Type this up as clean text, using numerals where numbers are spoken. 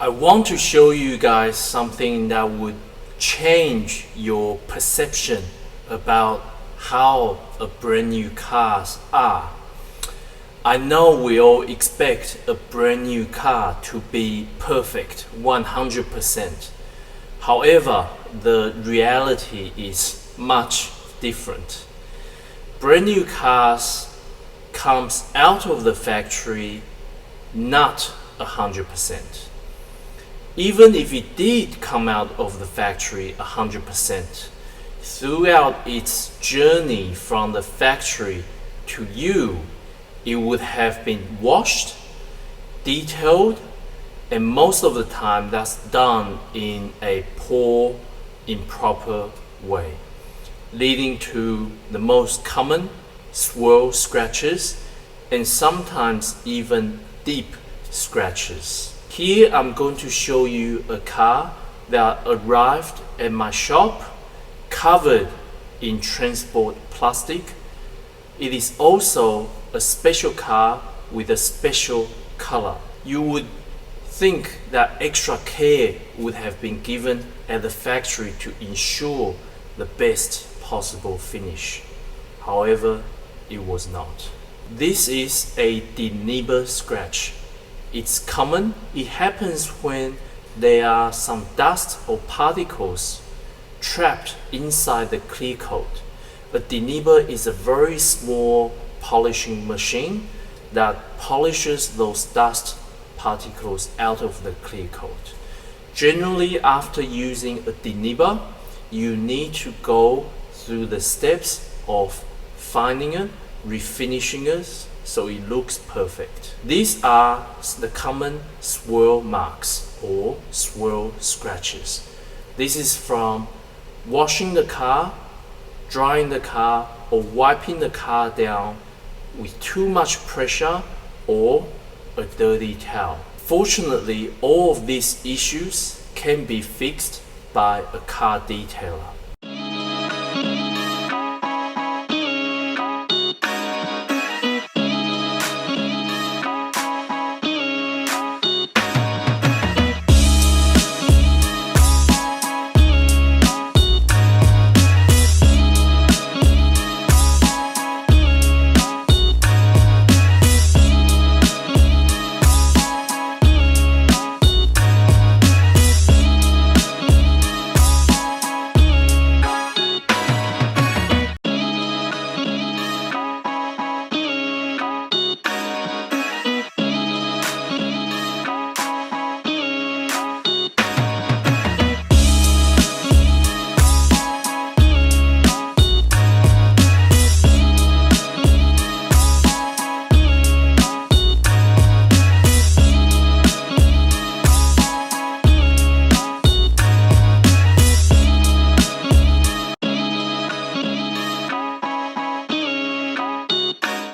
I want to show you guys something that would change your perception about how a brand new cars are. I know we all expect a brand new car to be perfect 100%. However, the reality is much different. Brand new cars comes out of the factory not 100%. Even if it did come out of the factory 100%, throughout its journey from the factory to you, it would have been washed, detailed, and most of the time that's done in a poor, improper way, leading to the most common swirl scratches and sometimes even deep scratches. Here I'm going to show you a car that arrived at my shop covered in transport plastic. It is also a special car with a special color. You would think that extra care would have been given at the factory to ensure the best possible finish. However, it was not. This is a Denibber scratch. It's common. It happens when there are some dust or particles trapped inside the clear coat. A Denibber is a very small polishing machine that polishes those dust particles out of the clear coat. Generally, after using a Denibber, you need to go through the steps of finding it, refinishing it, so it looks perfect. These are the common swirl marks or swirl scratches. This is from washing the car, drying the car, or wiping the car down with too much pressure or a dirty towel. Fortunately, all of these issues can be fixed by a car detailer.